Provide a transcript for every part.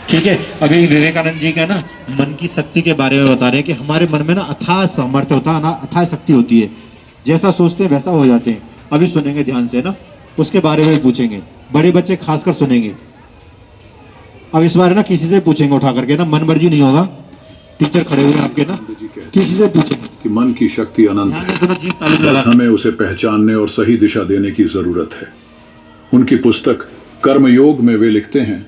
ठीक है। अभी विवेकानंद जी का ना मन की शक्ति के बारे में बता रहे हैं कि हमारे मन में ना अथाह सामर्थ्य होता है ना, अथाह शक्ति होती है, जैसा सोचते हैं वैसा हो जाते हैं। अभी सुनेंगे ध्यान से ना, उसके बारे में पूछेंगे, बड़े बच्चे खासकर सुनेंगे। अब इस बार ना किसी से पूछेंगे उठा करके ना, मन मर्जी नहीं होगा, टीचर खड़े हुए आपके ना, किसी से पूछेंगे कि मन की शक्ति अनंत है, बस हमें उसे पहचानने और सही दिशा देने की जरूरत है। उनकी पुस्तक कर्मयोग में वे लिखते हैं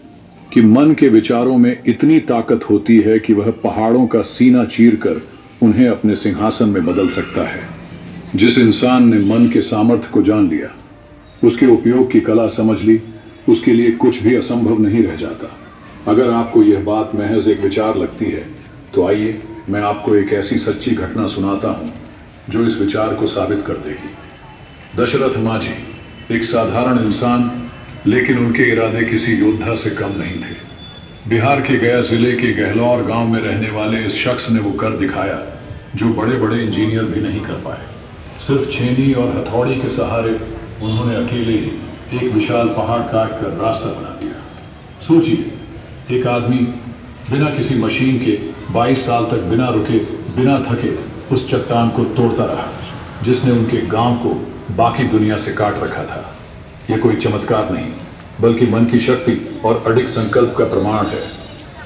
कि मन के विचारों में इतनी ताकत होती है कि वह पहाड़ों का सीना चीरकर उन्हें अपने सिंहासन में बदल सकता है। जिस इंसान ने मन के सामर्थ्य को जान लिया, उसके उपयोग की कला समझ ली, उसके लिए कुछ भी असंभव नहीं रह जाता। अगर आपको यह बात महज एक विचार लगती है तो आइए मैं आपको एक ऐसी सच्ची घटना सुनाता हूं जो इस विचार को साबित कर देगी। दशरथ माझी एक साधारण इंसान, लेकिन उनके इरादे किसी योद्धा से कम नहीं थे। बिहार के गया जिले के गहलौर गांव में रहने वाले इस शख्स ने वो कर दिखाया जो बड़े बड़े इंजीनियर भी नहीं कर पाए। सिर्फ छेनी और हथौड़ी के सहारे उन्होंने अकेले ही एक विशाल पहाड़ काट कर रास्ता बना दिया। सोचिए, एक आदमी बिना किसी मशीन के 22 साल तक बिना रुके बिना थके उस चट्टान को तोड़ता रहा जिसने उनके गांव को बाकी दुनिया से काट रखा था। यह कोई चमत्कार नहीं, बल्कि मन की शक्ति और अडिग संकल्प का प्रमाण है।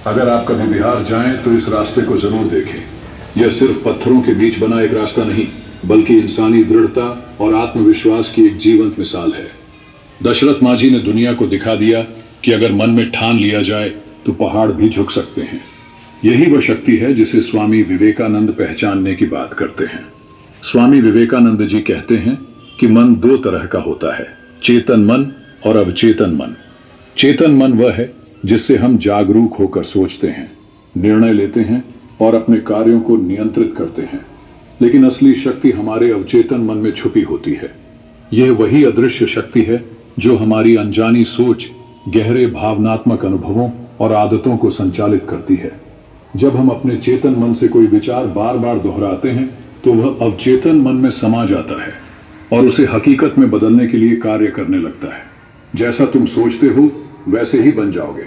अगर आप कभी बिहार जाएं तो इस रास्ते को जरूर देखें। यह सिर्फ पत्थरों के बीच बना एक रास्ता नहीं, बल्कि इंसानी दृढ़ता और आत्मविश्वास की एक जीवंत मिसाल है। दशरथ माझी ने दुनिया को दिखा दिया कि अगर मन में ठान लिया जाए तो पहाड़ भी झुक सकते हैं। यही वह शक्ति है जिसे स्वामी विवेकानंद पहचानने की बात करते हैं। स्वामी विवेकानंद जी कहते हैं कि मन दो तरह का होता है, चेतन मन और अवचेतन मन। चेतन मन वह है जिससे हम जागरूक होकर सोचते हैं, निर्णय लेते हैं और अपने कार्यों को नियंत्रित करते हैं। लेकिन असली शक्ति हमारे अवचेतन मन में छुपी होती है। यह वही अदृश्य शक्ति है जो हमारी अनजानी सोच, गहरे भावनात्मक अनुभवों और आदतों को संचालित करती है। जब हम अपने चेतन मन से कोई विचार बार बार दोहराते हैं तो वह अवचेतन मन में समा जाता है और उसे हकीकत में बदलने के लिए कार्य करने लगता है। जैसा तुम सोचते हो वैसे ही बन जाओगे।